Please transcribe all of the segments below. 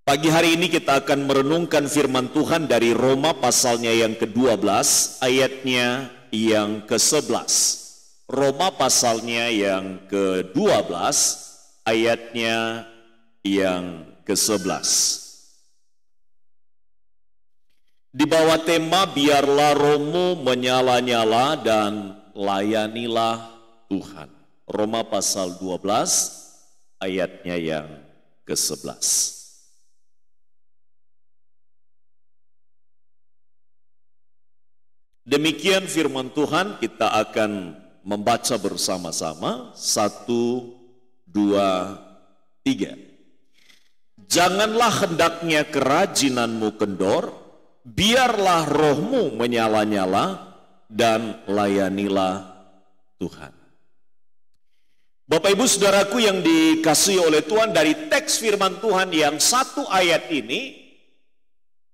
Pagi hari ini kita akan merenungkan firman Tuhan dari Roma pasalnya yang ke-12, ayatnya yang ke-11. Roma pasalnya yang ke-12, ayatnya yang ke-11. Di bawah tema biarlah rohmu menyala-nyala dan layanilah Tuhan. Roma pasal 12, ayatnya yang ke-11. Demikian firman Tuhan, kita akan membaca bersama-sama. 1, 2, 3. Janganlah hendaknya kerajinanmu kendor, biarlah rohmu menyala-nyala dan layanilah Tuhan. Bapak Ibu Saudaraku yang dikasihi oleh Tuhan, dari teks firman Tuhan yang satu ayat ini,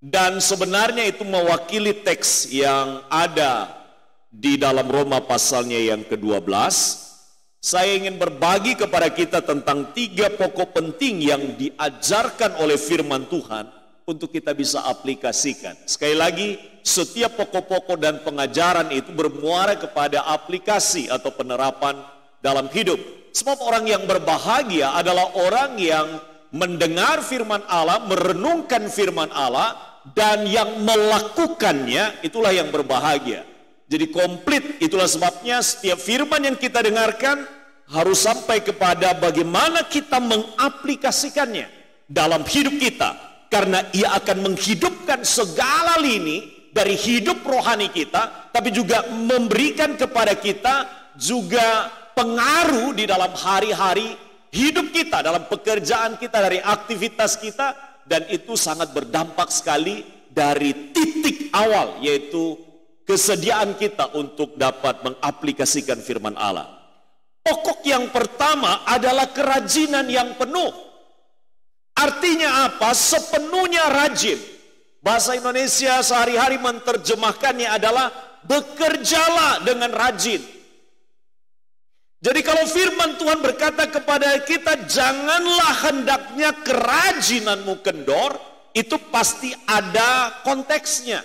dan sebenarnya itu mewakili teks yang ada di dalam Roma pasalnya yang ke-12. Saya ingin berbagi kepada kita tentang 3 pokok penting yang diajarkan oleh firman Tuhan untuk kita bisa aplikasikan. Sekali lagi, setiap pokok-pokok dan pengajaran itu bermuara kepada aplikasi atau penerapan dalam hidup. Sebab orang yang berbahagia adalah orang yang mendengar firman Allah, merenungkan firman Allah, dan yang melakukannya, itulah yang berbahagia. Jadi komplit, itulah sebabnya setiap firman yang kita dengarkan harus sampai kepada bagaimana kita mengaplikasikannya dalam hidup kita. Karena ia akan menghidupkan segala lini dari hidup rohani kita, tapi juga memberikan kepada kita juga pengaruh di dalam hari-hari hidup kita, dalam pekerjaan kita, dari aktivitas kita. Dan itu sangat berdampak sekali dari titik awal, yaitu kesediaan kita untuk dapat mengaplikasikan firman Allah. Pokok yang pertama adalah kerajinan yang penuh. Artinya apa? Sepenuhnya rajin. Bahasa Indonesia sehari-hari menerjemahkannya adalah bekerjalah dengan rajin. Jadi kalau firman Tuhan berkata kepada kita, janganlah hendaknya kerajinanmu kendor, itu pasti ada konteksnya.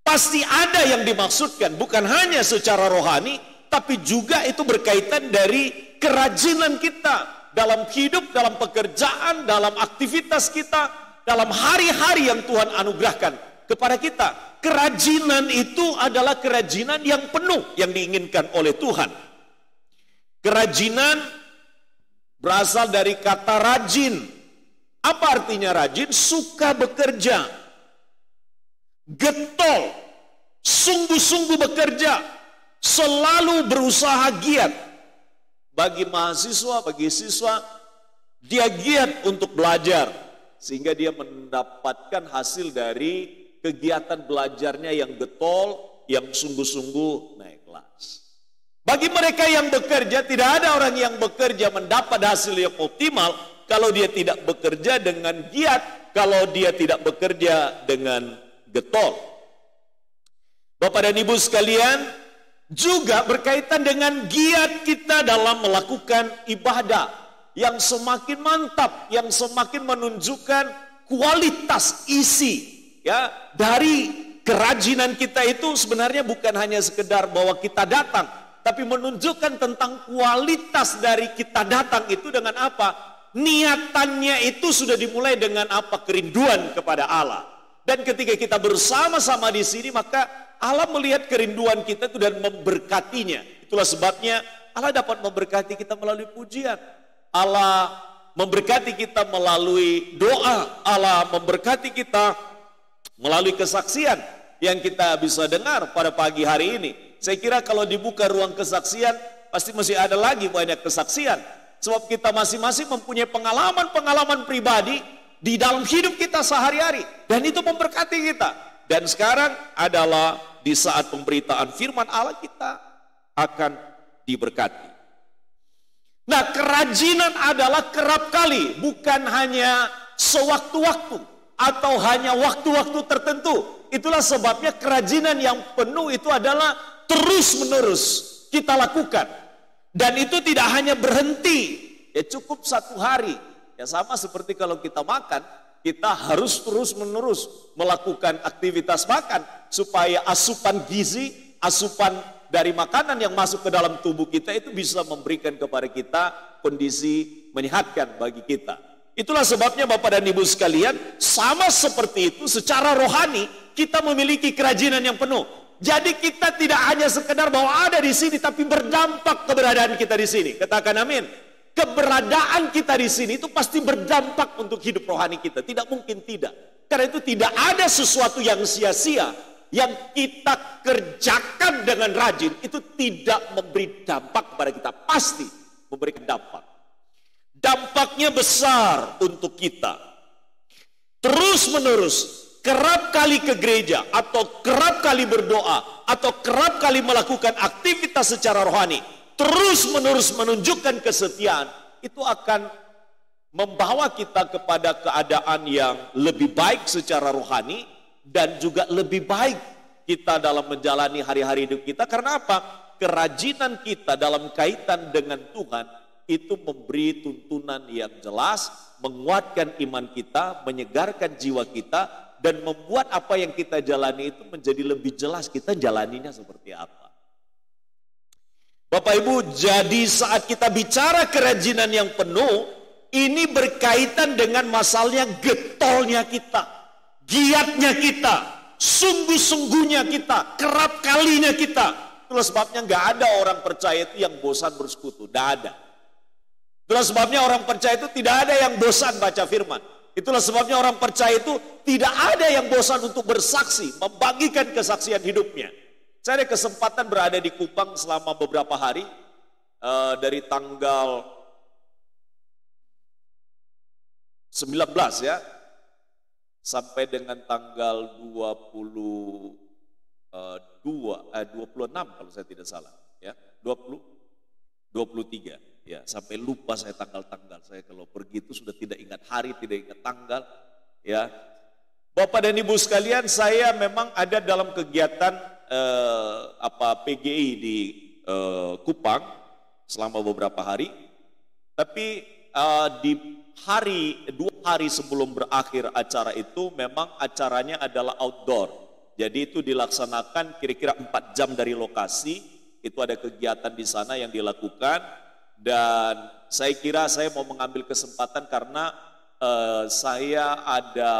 Pasti ada yang dimaksudkan, bukan hanya secara rohani, tapi juga itu berkaitan dari kerajinan kita dalam hidup, dalam pekerjaan, dalam aktivitas kita, dalam hari-hari yang Tuhan anugerahkan kepada kita. Kerajinan itu adalah kerajinan yang penuh yang diinginkan oleh Tuhan. Kerajinan berasal dari kata rajin. Apa artinya rajin? Suka bekerja, getol, sungguh-sungguh bekerja, selalu berusaha giat. Bagi mahasiswa, bagi siswa, dia giat untuk belajar, sehingga dia mendapatkan hasil dari kegiatan belajarnya yang getol, yang sungguh-sungguh naik kelas. Bagi mereka yang bekerja, tidak ada orang yang bekerja mendapat hasil yang optimal kalau dia tidak bekerja dengan giat, kalau dia tidak bekerja dengan getol. Bapak dan Ibu sekalian, juga berkaitan dengan giat kita dalam melakukan ibadah yang semakin mantap, yang semakin menunjukkan kualitas isi ya dari kerajinan kita. Itu sebenarnya bukan hanya sekedar bahwa kita datang, tapi menunjukkan tentang kualitas dari kita datang itu dengan apa? Niatannya itu sudah dimulai dengan apa? Kerinduan kepada Allah. Dan ketika kita bersama-sama di sini, maka Allah melihat kerinduan kita itu dan memberkatinya. Itulah sebabnya Allah dapat memberkati kita melalui pujian. Allah memberkati kita melalui doa. Allah memberkati kita melalui kesaksian yang kita bisa dengar pada pagi hari ini. Saya kira kalau dibuka ruang kesaksian, pasti masih ada lagi banyak kesaksian. Sebab kita masing-masing mempunyai pengalaman-pengalaman pribadi di dalam hidup kita sehari-hari. Dan itu memberkati kita. Dan sekarang adalah di saat pemberitaan firman Allah, kita akan diberkati. Nah, kerajinan adalah kerap kali, bukan hanya sewaktu-waktu atau hanya waktu-waktu tertentu. Itulah sebabnya kerajinan yang penuh itu adalah terus-menerus kita lakukan. Dan itu tidak hanya berhenti, ya cukup 1 hari, Ya sama seperti kalau kita makan, kita harus terus-menerus melakukan aktivitas makan supaya asupan gizi, asupan dari makanan yang masuk ke dalam tubuh kita itu bisa memberikan kepada kita kondisi menyehatkan bagi kita. Itulah sebabnya Bapak dan Ibu sekalian, sama seperti itu secara rohani kita memiliki kerajinan yang penuh. Jadi kita tidak hanya sekedar bahwa ada di sini, tapi berdampak keberadaan kita di sini. Katakan amin. Keberadaan kita di sini itu pasti berdampak untuk hidup rohani kita. Tidak mungkin tidak. Karena itu tidak ada sesuatu yang sia-sia yang kita kerjakan dengan rajin itu tidak memberi dampak kepada kita. Pasti memberikan dampak. Dampaknya besar untuk kita. Terus menerus kerap kali ke gereja atau kerap kali berdoa atau kerap kali melakukan aktivitas secara rohani, terus menerus menunjukkan kesetiaan, itu akan membawa kita kepada keadaan yang lebih baik secara rohani dan juga lebih baik kita dalam menjalani hari-hari hidup kita. Karena apa? Kerajinan kita dalam kaitan dengan Tuhan itu memberi tuntunan yang jelas, menguatkan iman kita, menyegarkan jiwa kita, dan membuat apa yang kita jalani itu menjadi lebih jelas kita jalaninya seperti apa. Bapak Ibu, jadi saat kita bicara kerajinan yang penuh, ini berkaitan dengan masalahnya getolnya kita, giatnya kita, sungguh-sungguhnya kita, kerap kalinya kita. Itulah sebabnya nggak ada orang percaya itu yang bosan bersekutu, tidak ada. Itulah sebabnya orang percaya itu tidak ada yang bosan baca firman. Itulah sebabnya orang percaya itu tidak ada yang bosan untuk bersaksi, membagikan kesaksian hidupnya. Saya ada kesempatan berada di Kupang selama beberapa hari, dari tanggal 19 ya, sampai dengan tanggal 26 kalau saya tidak salah, ya 23. Ya, sampai lupa saya tanggal-tanggal. Saya kalau pergi itu sudah tidak ingat hari, tidak ingat tanggal. Ya, Bapak dan Ibu sekalian, saya memang ada dalam kegiatan PGI di Kupang selama beberapa hari. Tapi di 2 hari sebelum berakhir acara itu, memang acaranya adalah outdoor. Jadi itu dilaksanakan kira-kira 4 jam dari lokasi. Itu ada kegiatan di sana yang dilakukan. Dan saya kira saya mau mengambil kesempatan karena saya ada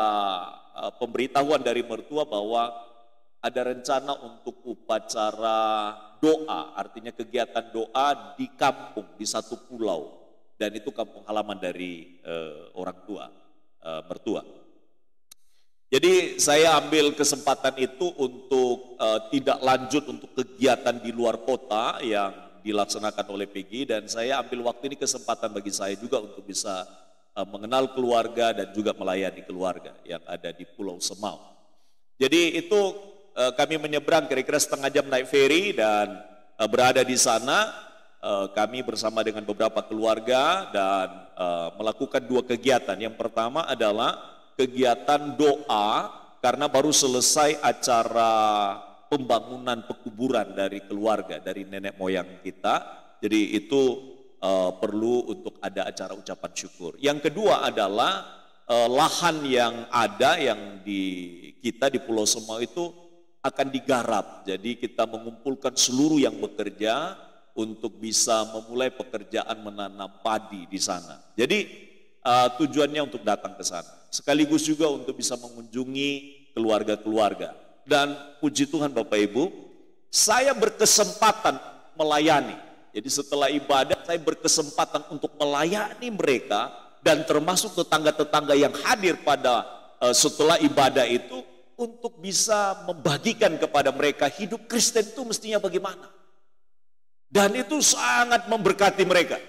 pemberitahuan dari mertua bahwa ada rencana untuk upacara doa, artinya kegiatan doa di kampung, di satu pulau. Dan itu kampung halaman dari orang tua, mertua. Jadi saya ambil kesempatan itu untuk tidak lanjut untuk kegiatan di luar kota yang dilaksanakan oleh PGI, dan saya ambil waktu ini kesempatan bagi saya juga untuk bisa mengenal keluarga dan juga melayani keluarga yang ada di Pulau Semau. Jadi itu kami menyeberang kira-kira setengah jam naik ferry dan berada di sana. Kami bersama dengan beberapa keluarga dan melakukan 2 kegiatan. Yang pertama adalah kegiatan doa karena baru selesai acara pembangunan pekuburan dari keluarga, dari nenek moyang kita. Jadi itu perlu untuk ada acara ucapan syukur. Yang kedua adalah lahan yang ada yang di kita di Pulau Semau itu akan digarap. Jadi kita mengumpulkan seluruh yang bekerja untuk bisa memulai pekerjaan menanam padi di sana. Jadi tujuannya untuk datang ke sana. Sekaligus juga untuk bisa mengunjungi keluarga-keluarga. Dan puji Tuhan Bapak Ibu, saya berkesempatan melayani. Jadi setelah ibadah saya berkesempatan untuk melayani mereka dan termasuk tetangga-tetangga yang hadir pada setelah ibadah itu untuk bisa membagikan kepada mereka hidup Kristen itu mestinya bagaimana. Dan itu sangat memberkati mereka.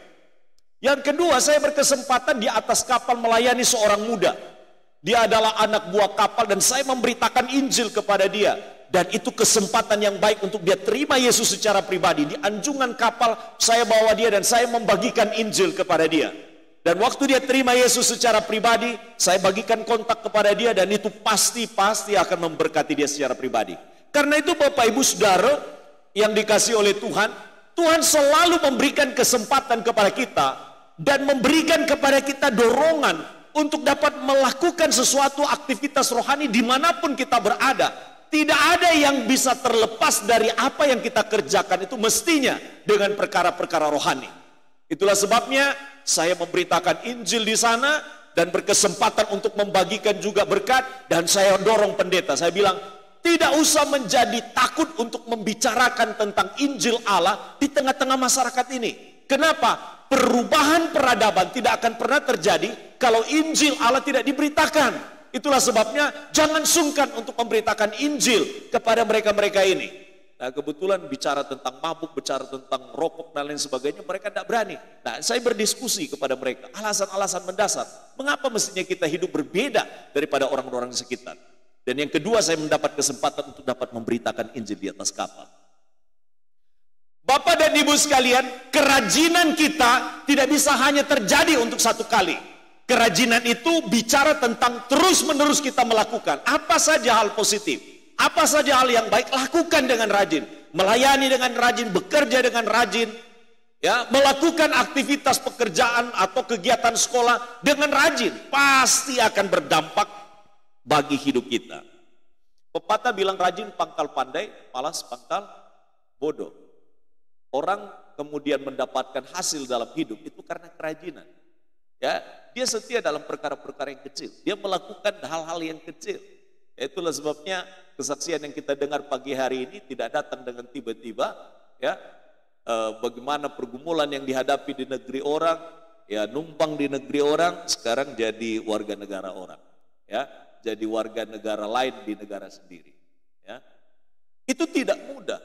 Yang kedua, saya berkesempatan di atas kapal melayani seorang muda. Dia adalah anak buah kapal dan saya memberitakan Injil kepada dia. Dan itu kesempatan yang baik untuk dia terima Yesus secara pribadi. Di anjungan kapal saya bawa dia dan saya membagikan Injil kepada dia. Dan waktu dia terima Yesus secara pribadi, saya bagikan kontak kepada dia dan itu pasti akan memberkati dia secara pribadi. Karena itu Bapak Ibu Saudara yang dikasihi oleh Tuhan, Tuhan selalu memberikan kesempatan kepada kita dan memberikan kepada kita dorongan untuk dapat melakukan sesuatu aktivitas rohani dimanapun kita berada. Tidak ada yang bisa terlepas dari apa yang kita kerjakan itu mestinya dengan perkara-perkara rohani. Itulah sebabnya saya memberitakan Injil di sana dan berkesempatan untuk membagikan juga berkat, dan saya dorong pendeta. Saya bilang, tidak usah menjadi takut untuk membicarakan tentang Injil Allah di tengah-tengah masyarakat ini. Kenapa? Perubahan peradaban tidak akan pernah terjadi kalau Injil Allah tidak diberitakan. Itulah sebabnya jangan sungkan untuk memberitakan Injil kepada mereka-mereka ini. Nah, kebetulan bicara tentang mabuk, bicara tentang rokok dan lain sebagainya, mereka tidak berani. Nah, saya berdiskusi kepada mereka, alasan-alasan mendasar, mengapa mestinya kita hidup berbeda daripada orang-orang sekitar. Dan yang kedua, saya mendapat kesempatan untuk dapat memberitakan Injil di atas kapal. Bapak dan Ibu sekalian, kerajinan kita tidak bisa hanya terjadi untuk satu kali. Kerajinan itu bicara tentang terus-menerus kita melakukan apa saja hal positif, apa saja hal yang baik, lakukan dengan rajin. Melayani dengan rajin, bekerja dengan rajin, ya, melakukan aktivitas pekerjaan atau kegiatan sekolah dengan rajin, pasti akan berdampak bagi hidup kita. Pepatah bilang rajin pangkal pandai, malas pangkal bodoh. Orang kemudian mendapatkan hasil dalam hidup itu karena kerajinan. Ya, dia setia dalam perkara-perkara yang kecil. Dia melakukan hal-hal yang kecil. Itulah sebabnya kesaksian yang kita dengar pagi hari ini tidak datang dengan tiba-tiba. Ya, bagaimana pergumulan yang dihadapi di negeri orang, ya, numpang di negeri orang, sekarang jadi warga negara orang. Ya, jadi warga negara lain di negara sendiri. Ya, itu tidak mudah.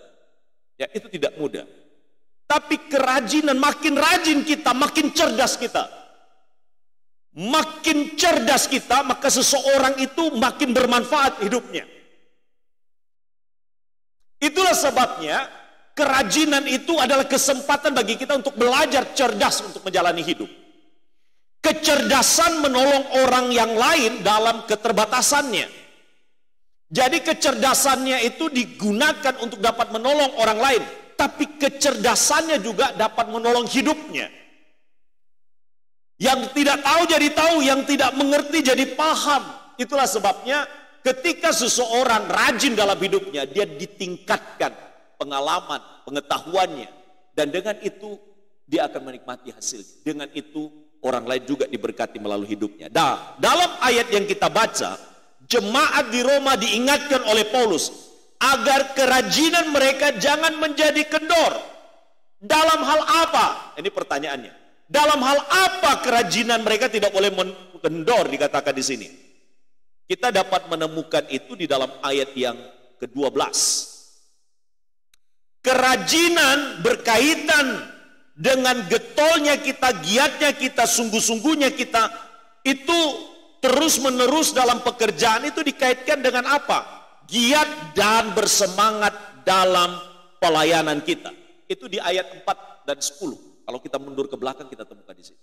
Ya, itu tidak mudah. Tapi kerajinan, makin rajin kita, makin cerdas kita. Makin cerdas kita, maka seseorang itu makin bermanfaat hidupnya. Itulah sebabnya kerajinan itu adalah kesempatan bagi kita untuk belajar cerdas untuk menjalani hidup. Kecerdasan menolong orang yang lain dalam keterbatasannya. Jadi kecerdasannya itu digunakan untuk dapat menolong orang lain, tapi kecerdasannya juga dapat menolong hidupnya. Yang tidak tahu jadi tahu, yang tidak mengerti jadi paham. Itulah sebabnya ketika seseorang rajin dalam hidupnya, dia ditingkatkan pengalaman, pengetahuannya. Dan dengan itu dia akan menikmati hasilnya. Dengan itu orang lain juga diberkati melalui hidupnya. Nah, dalam ayat yang kita baca, jemaat di Roma diingatkan oleh Paulus agar kerajinan mereka jangan menjadi kendor. Dalam hal apa? Ini pertanyaannya. Dalam hal apa kerajinan mereka tidak boleh kendor dikatakan di sini? Kita dapat menemukan itu di dalam ayat yang ke-12. Kerajinan berkaitan dengan getolnya kita, giatnya kita, sungguh-sungguhnya kita, itu terus-menerus dalam pekerjaan itu dikaitkan dengan apa? Giat dan bersemangat dalam pelayanan kita. Itu di ayat 4 dan 10. Kalau kita mundur ke belakang kita temukan di sini.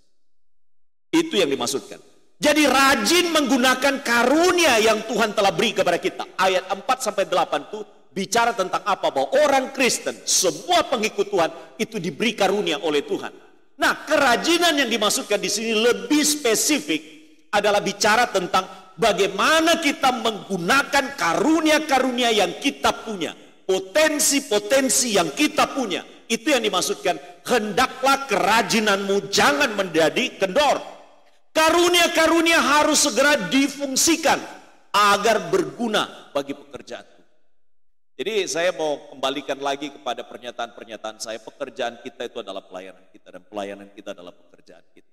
Itu yang dimaksudkan. Jadi rajin menggunakan karunia yang Tuhan telah beri kepada kita. Ayat 4 sampai 8 itu bicara tentang apa? Bahwa orang Kristen, semua pengikut Tuhan itu diberi karunia oleh Tuhan. Nah, kerajinan yang dimaksudkan di sini lebih spesifik adalah bicara tentang bagaimana kita menggunakan karunia-karunia yang kita punya. Potensi-potensi yang kita punya. Itu yang dimaksudkan, hendaklah kerajinanmu jangan menjadi kendor. Karunia-karunia harus segera difungsikan agar berguna bagi pekerjaan. Jadi saya mau kembalikan lagi kepada pernyataan-pernyataan saya, pekerjaan kita itu adalah pelayanan kita dan pelayanan kita adalah pekerjaan kita.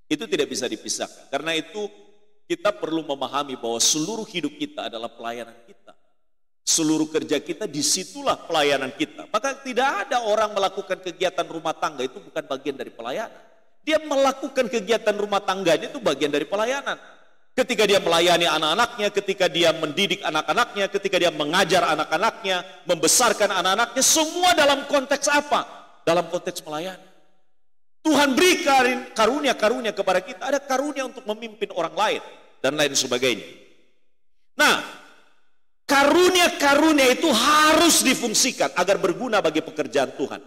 Itu tidak bisa dipisahkan. Karena itu kita perlu memahami bahwa seluruh hidup kita adalah pelayanan kita. Seluruh kerja kita, disitulah pelayanan kita. Maka tidak ada orang melakukan kegiatan rumah tangga itu bukan bagian dari pelayanan. Dia melakukan kegiatan rumah tangganya itu bagian dari pelayanan. Ketika dia melayani anak-anaknya, ketika dia mendidik anak-anaknya, ketika dia mengajar anak-anaknya, membesarkan anak-anaknya, semua dalam konteks apa? Dalam konteks melayani. Tuhan beri karunia-karunia kepada kita. Ada karunia untuk memimpin orang lain dan lain sebagainya. Nah, karunia-karunia itu harus difungsikan agar berguna bagi pekerjaan Tuhan.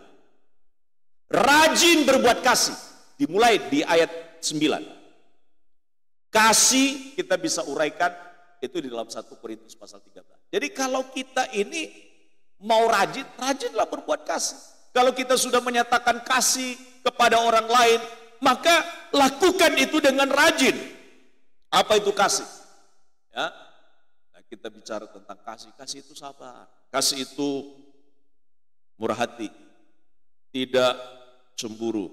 Rajin berbuat kasih. Dimulai di ayat 9. Kasih kita bisa uraikan itu di dalam 1 Korintus pasal 13. Jadi kalau kita ini mau rajin, rajinlah berbuat kasih. Kalau kita sudah menyatakan kasih kepada orang lain, maka lakukan itu dengan rajin. Apa itu kasih? Ya, nah, kita bicara tentang kasih. Kasih itu sabar. Kasih itu murah hati, tidak cemburu,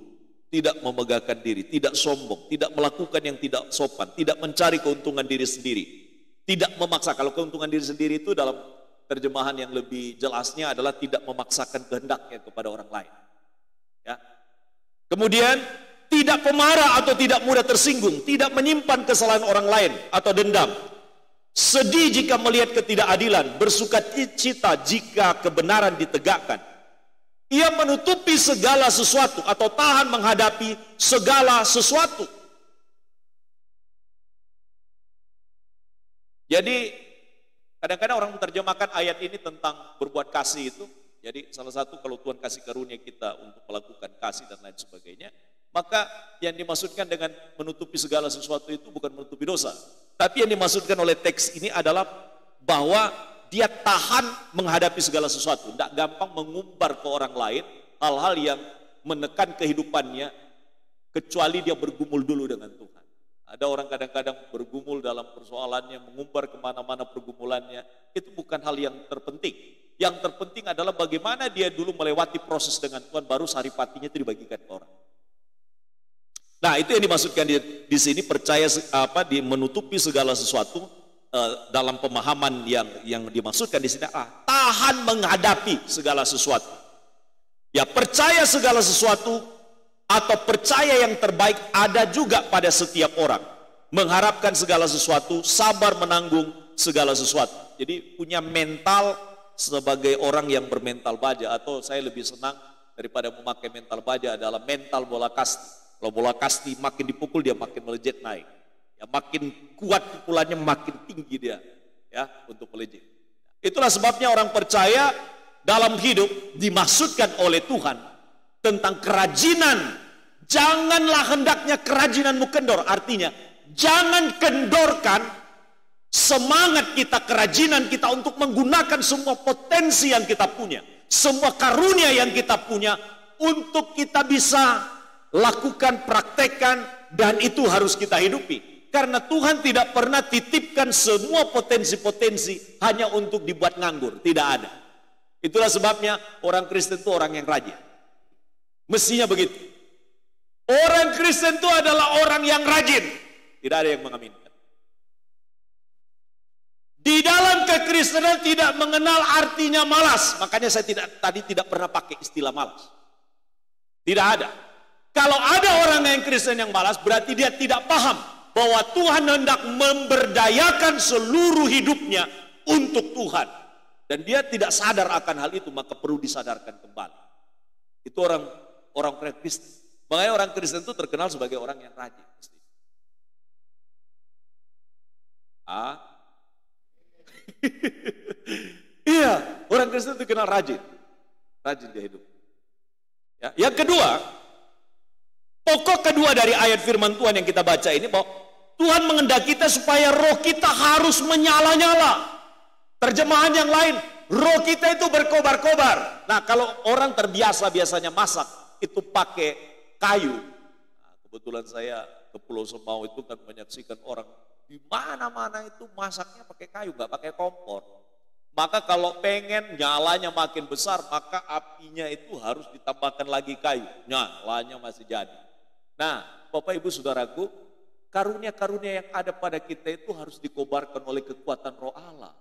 tidak memegahkan diri, tidak sombong, tidak melakukan yang tidak sopan, tidak mencari keuntungan diri sendiri, tidak memaksa. Kalau keuntungan diri sendiri itu dalam terjemahan yang lebih jelasnya adalah tidak memaksakan kehendaknya kepada orang lain. Ya. Kemudian tidak pemarah atau tidak mudah tersinggung, tidak menyimpan kesalahan orang lain atau dendam. Sedih jika melihat ketidakadilan, bersuka cita jika kebenaran ditegakkan. Ia menutupi segala sesuatu atau tahan menghadapi segala sesuatu. Jadi kadang-kadang orang menerjemahkan ayat ini tentang berbuat kasih itu. Jadi salah satu kalau Tuhan kasih karunia kita untuk melakukan kasih dan lain sebagainya, maka yang dimaksudkan dengan menutupi segala sesuatu itu bukan menutupi dosa. Tapi yang dimaksudkan oleh teks ini adalah bahwa dia tahan menghadapi segala sesuatu. Tidak gampang mengumbar ke orang lain hal-hal yang menekan kehidupannya, kecuali dia bergumul dulu dengan Tuhan. Ada orang kadang-kadang bergumul dalam persoalannya, mengumbar kemana-mana pergumulannya. Itu bukan hal yang terpenting. Yang terpenting adalah bagaimana dia dulu melewati proses dengan Tuhan, baru saripatinya itu dibagikan ke orang. Nah, itu yang dimaksudkan di sini, percaya di menutupi segala sesuatu dalam pemahaman yang dimaksudkan di sini, tahan menghadapi segala sesuatu. Ya, percaya segala sesuatu atau percaya yang terbaik ada juga pada setiap orang. Mengharapkan segala sesuatu, sabar menanggung segala sesuatu. Jadi punya mental sebagai orang yang bermental baja, atau saya lebih senang daripada memakai mental baja adalah mental bola kasti. Kalau bola kasti makin dipukul dia makin melejit naik. Ya, makin kuat pukulannya makin tinggi dia, ya, untuk melejit. Itulah sebabnya orang percaya dalam hidup dimaksudkan oleh Tuhan tentang kerajinan. Janganlah hendaknya kerajinanmu kendor. Artinya jangan kendorkan semangat kita, kerajinan kita untuk menggunakan semua potensi yang kita punya, semua karunia yang kita punya untuk kita bisa lakukan, praktekkan, dan itu harus kita hidupi. Karena Tuhan tidak pernah titipkan semua potensi-potensi hanya untuk dibuat nganggur. Tidak ada. Itulah sebabnya orang Kristen itu orang yang rajin. Mestinya begitu. Orang Kristen itu adalah orang yang rajin. Tidak ada yang mengaminkan. Di dalam kekristenan tidak mengenal artinya malas. Makanya saya tadi tidak pernah pakai istilah malas. Tidak ada. Kalau ada orang yang Kristen yang malas, berarti dia tidak paham bahwa Tuhan hendak memberdayakan seluruh hidupnya untuk Tuhan. Dan dia tidak sadar akan hal itu, maka perlu disadarkan kembali. Itu orang Kristen. Makanya orang Kristen itu terkenal sebagai orang yang rajin. Iya, orang Kristen itu dikenal rajin. Rajin dia hidup. Ya. Yang kedua, pokok kedua dari ayat firman Tuhan yang kita baca ini, bahwa Tuhan mengendaki kita supaya roh kita harus menyala-nyala. Terjemahan yang lain, roh kita itu berkobar-kobar. Nah, kalau orang terbiasa biasanya masak, itu pakai kayu. Nah, kebetulan saya ke Pulau Semau itu kan menyaksikan orang di mana-mana itu masaknya pakai kayu, nggak pakai kompor. Maka kalau pengen nyalanya makin besar, maka apinya itu harus ditambahkan lagi kayu. Nyalanya masih jadi. Nah, Bapak Ibu Saudaraku, karunia-karunia yang ada pada kita itu harus dikobarkan oleh kekuatan roh Allah.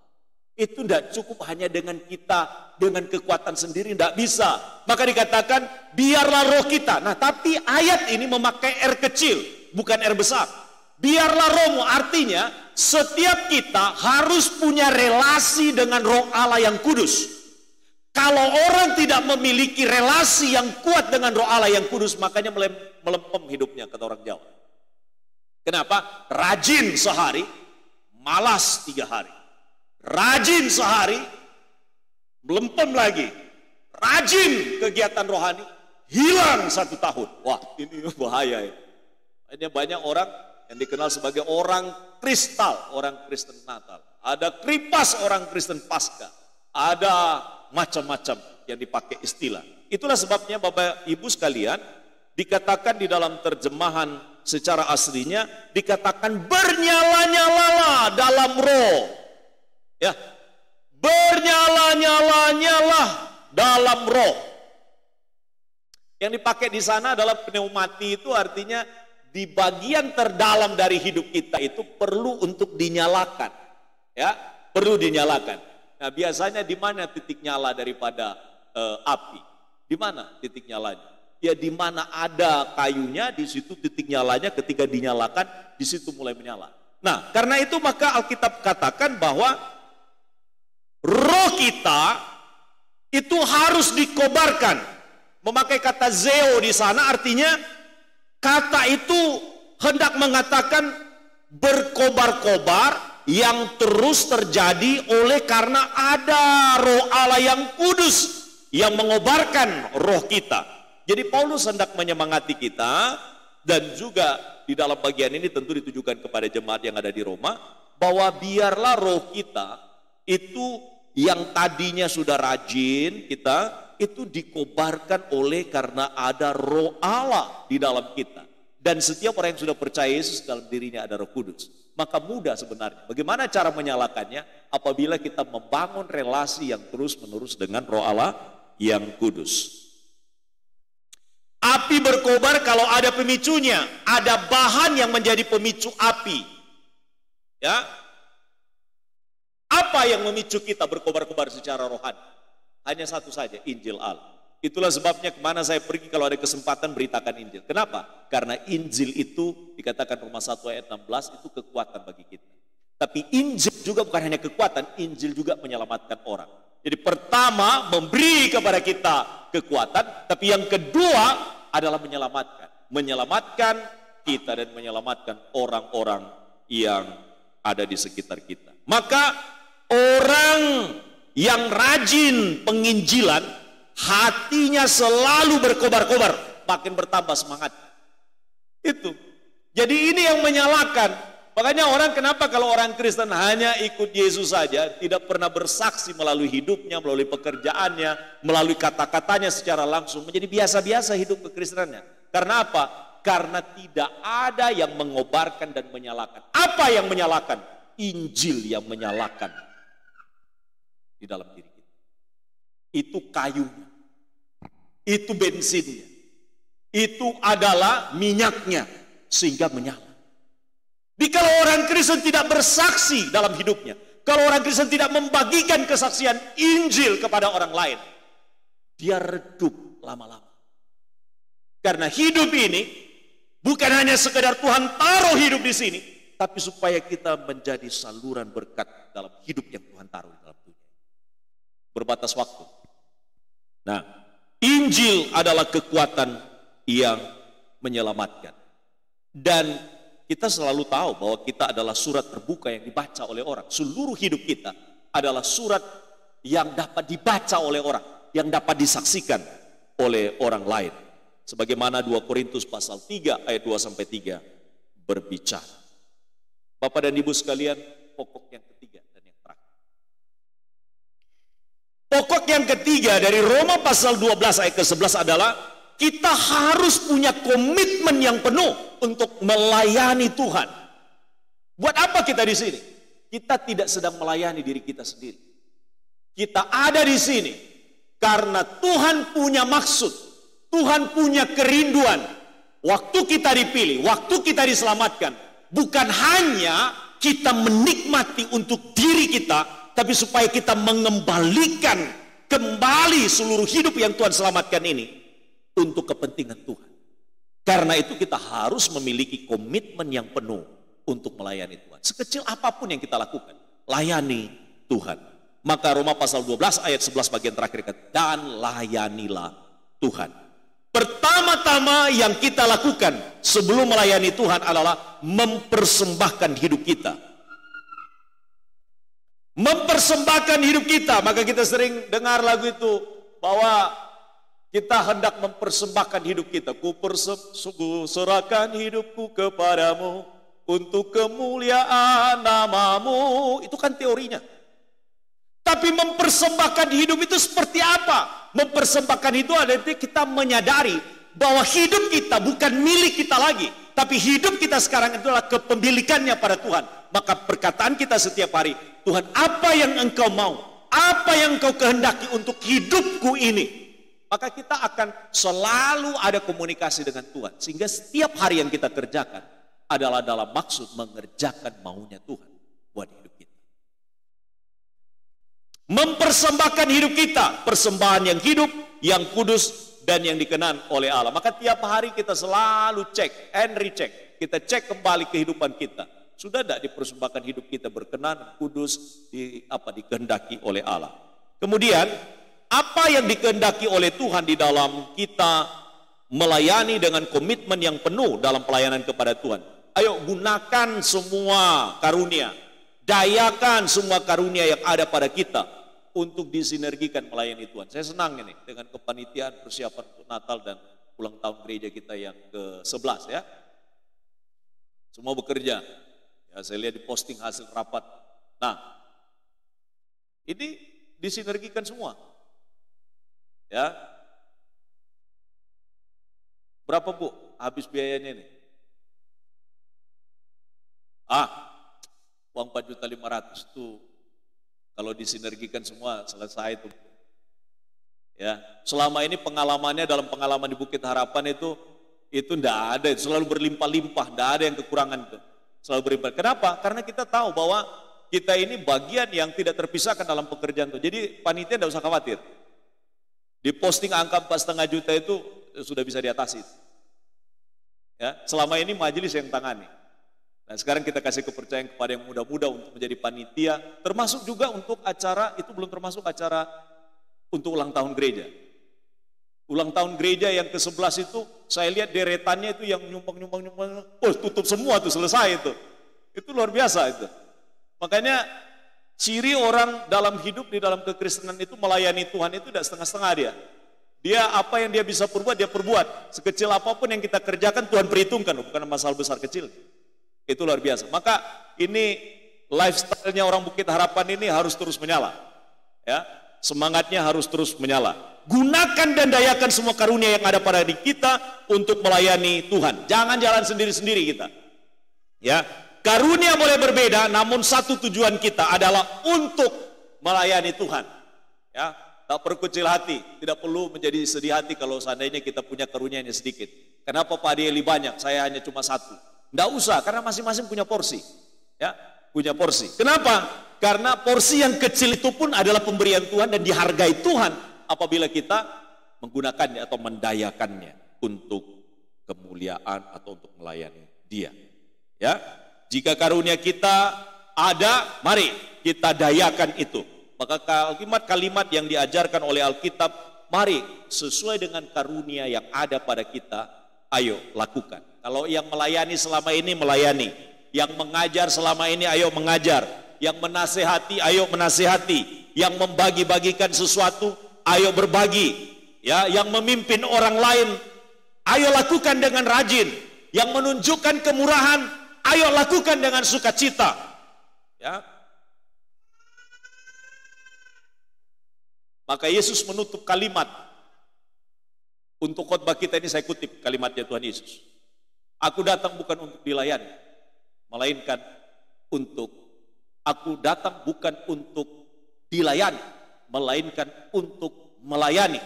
Itu tidak cukup hanya dengan kita, dengan kekuatan sendiri, tidak bisa. Maka dikatakan, biarlah roh kita. Nah, tapi ayat ini memakai R kecil, bukan R besar. Biarlah rohmu, artinya setiap kita harus punya relasi dengan roh Allah yang kudus. Kalau orang tidak memiliki relasi yang kuat dengan roh Allah yang kudus, makanya melempem hidupnya, kata orang Jawa. Kenapa? Rajin sehari, malas 3 hari. Rajin sehari, melempem lagi. Rajin kegiatan rohani, hilang 1 tahun. Wah, ini bahaya ya. Ini banyak orang yang dikenal sebagai orang kristal, orang Kristen Natal. Ada kripas orang Kristen Paskah. Ada macam-macam yang dipakai istilah. Itulah sebabnya Bapak Ibu sekalian, dikatakan di dalam terjemahan secara aslinya, dikatakan bernyala-nyalalah dalam roh. Ya, bernyala-nyala-nyalah dalam roh. Yang dipakai di sana adalah pneumati, itu artinya di bagian terdalam dari hidup kita itu perlu untuk dinyalakan. Ya, perlu dinyalakan. Nah, biasanya di mana titik nyala daripada api? Di mana titik nyalanya? Ya di mana ada kayunya, di situ titik nyalanya, ketika dinyalakan, di situ mulai menyala. Nah, karena itu maka Alkitab katakan bahwa roh kita itu harus dikobarkan. Memakai kata zeo di sana artinya kata itu hendak mengatakan berkobar-kobar yang terus terjadi oleh karena ada roh Allah yang kudus yang mengobarkan roh kita. Jadi Paulus hendak menyemangati kita, dan juga di dalam bagian ini tentu ditujukan kepada jemaat yang ada di Roma, bahwa biarlah roh kita itu yang tadinya sudah rajin kita, itu dikobarkan oleh karena ada roh Allah di dalam kita. Dan setiap orang yang sudah percaya Yesus, dalam dirinya ada Roh Kudus. Maka mudah sebenarnya. Bagaimana cara menyalakannya? Apabila kita membangun relasi yang terus-menerus dengan roh Allah yang kudus. Api berkobar kalau ada pemicunya, ada bahan yang menjadi pemicu api. Ya. Apa yang memicu kita berkobar-kobar secara rohani? Hanya satu saja, Injil Allah. Itulah sebabnya kemana saya pergi kalau ada kesempatan beritakan Injil. Kenapa? Karena Injil itu dikatakan Roma 1 ayat 16 itu kekuatan bagi kita. Tapi Injil juga bukan hanya kekuatan, Injil juga menyelamatkan orang. Jadi pertama memberi kepada kita kekuatan, tapi yang kedua adalah menyelamatkan. Menyelamatkan kita dan menyelamatkan orang-orang yang ada di sekitar kita. Maka orang yang rajin penginjilan, hatinya selalu berkobar-kobar, makin bertambah semangat. Itu. Jadi ini yang menyalakan. Makanya orang, kenapa kalau orang Kristen hanya ikut Yesus saja, tidak pernah bersaksi melalui hidupnya, melalui pekerjaannya, melalui kata-katanya secara langsung, menjadi biasa-biasa hidup kekristenannya. Karena apa? Karena tidak ada yang mengobarkan dan menyalakan. Apa yang menyalakan? Injil yang menyalakan di dalam diri kita. Itu kayunya, itu bensinnya, itu adalah minyaknya, sehingga menyala. Jadi kalau orang Kristen tidak bersaksi dalam hidupnya, kalau orang Kristen tidak membagikan kesaksian Injil kepada orang lain, dia redup lama-lama. Karena hidup ini bukan hanya sekedar Tuhan taruh hidup di sini, tapi supaya kita menjadi saluran berkat dalam hidup yang Tuhan taruh di dalam dunia. Berbatas waktu. Nah, Injil adalah kekuatan yang menyelamatkan. Dan kita selalu tahu bahwa kita adalah surat terbuka yang dibaca oleh orang. Seluruh hidup kita adalah surat yang dapat dibaca oleh orang, yang dapat disaksikan oleh orang lain. Sebagaimana 2 Korintus pasal 3 ayat 2-3 berbicara. Bapak dan Ibu sekalian, pokok yang ketiga dan yang terakhir. Pokok yang ketiga dari Roma pasal 12 ayat ke-11 adalah kita harus punya komitmen yang penuh untuk melayani Tuhan. Buat apa kita di sini? Kita tidak sedang melayani diri kita sendiri. Kita ada di sini karena Tuhan punya maksud, Tuhan punya kerinduan. Waktu kita dipilih, waktu kita diselamatkan, bukan hanya kita menikmati untuk diri kita, tapi supaya kita mengembalikan kembali seluruh hidup yang Tuhan selamatkan ini untuk kepentingan Tuhan. Karena itu kita harus memiliki komitmen yang penuh untuk melayani Tuhan. Sekecil apapun yang kita lakukan, layani Tuhan. Maka Roma pasal 12 ayat 11 bagian terakhir kata, dan layanilah Tuhan. Pertama-tama yang kita lakukan sebelum melayani Tuhan adalah mempersembahkan hidup kita. Mempersembahkan hidup kita. Maka kita sering dengar lagu itu bahwa Kita hendak mempersembahkan hidup kita. Ku serahkan hidupku kepadamu untuk kemuliaan namamu. Itu kan teorinya. Tapi mempersembahkan hidup itu seperti apa? Mempersembahkan itu adalah kita menyadari bahwa hidup kita bukan milik kita lagi. Tapi hidup kita sekarang adalah kepemilikannya pada Tuhan. Maka perkataan kita setiap hari, Tuhan, apa yang Engkau mau? Apa yang Engkau kehendaki untuk hidupku ini? Maka kita akan selalu ada komunikasi dengan Tuhan. Sehingga setiap hari yang kita kerjakan adalah dalam maksud mengerjakan maunya Tuhan buat hidup kita. Mempersembahkan hidup kita, persembahan yang hidup, yang kudus, dan yang dikenan oleh Allah. Maka tiap hari kita selalu cek and recheck. Kita cek kembali kehidupan kita. Sudah tidak dipersembahkan hidup kita berkenan, kudus, dikehendaki oleh Allah. Kemudian, apa yang dikehendaki oleh Tuhan di dalam kita melayani dengan komitmen yang penuh dalam pelayanan kepada Tuhan. Ayo gunakan semua karunia. Dayakan semua karunia yang ada pada kita untuk disinergikan melayani Tuhan. Saya senang ini dengan kepanitiaan persiapan untuk Natal dan ulang tahun gereja kita yang ke-11 ya. Semua bekerja. Ya, saya lihat di posting hasil rapat. Nah, ini disinergikan semua. Ya. Berapa Bu habis biayanya ini? Uang 4.500.000 itu kalau disinergikan semua selesai itu. Ya, selama ini pengalamannya dalam pengalaman di Bukit Harapan itu enggak ada, selalu berlimpah-limpah, enggak ada yang kekurangan itu. Selalu berlimpah. Kenapa? Karena kita tahu bahwa kita ini bagian yang tidak terpisahkan dalam pekerjaan itu. Jadi panitia enggak usah khawatir. Di posting angka 4,5 juta itu sudah bisa diatasi. Ya, selama ini majelis yang tangani. Nah, sekarang kita kasih kepercayaan kepada yang muda-muda untuk menjadi panitia, termasuk juga untuk acara, itu belum termasuk acara untuk ulang tahun gereja. Ulang tahun gereja yang ke-11 itu, saya lihat deretannya itu yang nyumbang, tutup semua tuh, selesai itu. Itu luar biasa itu. Makanya ciri orang dalam hidup di dalam kekristenan itu melayani Tuhan itu tidak setengah-setengah dia. Dia apa yang dia bisa perbuat, dia perbuat. Sekecil apapun yang kita kerjakan, Tuhan perhitungkan, bukan masalah besar kecil. Itu luar biasa. Maka ini lifestyle-nya orang Bukit Harapan ini harus terus menyala. Ya, semangatnya harus terus menyala. Gunakan dan dayakan semua karunia yang ada pada diri kita untuk melayani Tuhan. Jangan jalan sendiri-sendiri kita. Ya, karunia boleh berbeda, namun satu tujuan kita adalah untuk melayani Tuhan. Ya, tak perlu kecil hati, tidak perlu menjadi sedih hati kalau seandainya kita punya karunia yang sedikit. Kenapa Pak Dieli banyak, saya hanya cuma satu? Tidak usah, karena masing-masing punya porsi. Ya, punya porsi. Kenapa? Karena porsi yang kecil itu pun adalah pemberian Tuhan dan dihargai Tuhan apabila kita menggunakannya atau mendayakannya untuk kemuliaan atau untuk melayani Dia. Ya, jika karunia kita ada, mari kita dayakan itu. Maka kalimat-kalimat yang diajarkan oleh Alkitab, mari sesuai dengan karunia yang ada pada kita, ayo lakukan. Kalau yang melayani selama ini melayani, yang mengajar selama ini ayo mengajar, yang menasehati ayo menasehati, yang membagi-bagikan sesuatu ayo berbagi, ya, yang memimpin orang lain ayo lakukan dengan rajin, yang menunjukkan kemurahan ayo lakukan dengan sukacita. Ya. Maka Yesus menutup kalimat untuk khotbah kita ini, saya kutip kalimatnya Tuhan Yesus. Aku datang bukan untuk dilayani, melainkan aku datang bukan untuk dilayani, melainkan untuk melayani.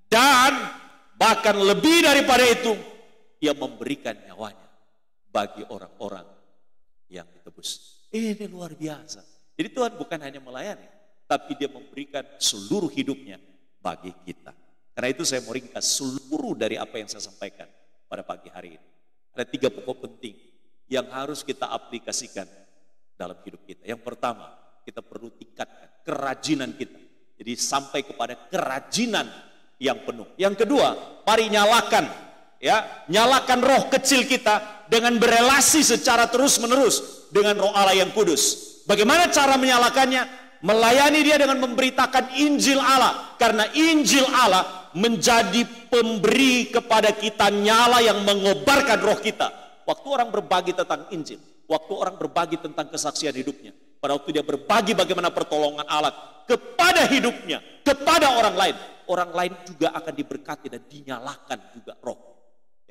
Dan bahkan lebih daripada itu, Ia memberikan nyawanya bagi orang-orang yang ditebus. Ini luar biasa. Jadi Tuhan bukan hanya melayani, tapi Dia memberikan seluruh hidupnya bagi kita. Karena itu saya mau ringkas seluruh dari apa yang saya sampaikan pada pagi hari ini. Ada 3 pokok penting yang harus kita aplikasikan dalam hidup kita. Yang pertama, kita perlu tingkatkan kerajinan kita. Jadi sampai kepada kerajinan yang penuh. Yang kedua, mari nyalakan roh kecil kita dengan berelasi secara terus-menerus dengan Roh Allah yang kudus. Bagaimana cara menyalakannya? Melayani Dia dengan memberitakan Injil Allah. Karena Injil Allah menjadi pemberi kepada kita nyala yang mengobarkan roh kita. Waktu orang berbagi tentang Injil, waktu orang berbagi tentang kesaksian hidupnya, pada waktu dia berbagi bagaimana pertolongan Allah kepada hidupnya, kepada orang lain juga akan diberkati dan dinyalakan juga roh.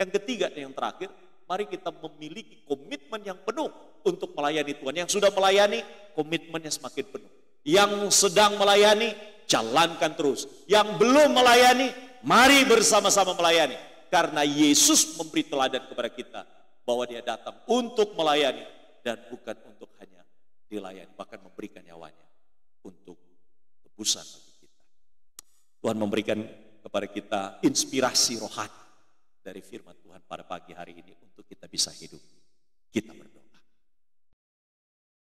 Yang ketiga dan yang terakhir, mari kita memiliki komitmen yang penuh untuk melayani Tuhan. Yang sudah melayani, komitmennya semakin penuh. Yang sedang melayani, jalankan terus. Yang belum melayani, mari bersama-sama melayani. Karena Yesus memberi teladan kepada kita bahwa dia datang untuk melayani dan bukan untuk hanya dilayani, bahkan memberikan nyawanya untuk tebusan bagi kita. Tuhan memberikan kepada kita inspirasi rohani dari firman Tuhan pada pagi hari ini untuk kita bisa hidup. Kita berdoa.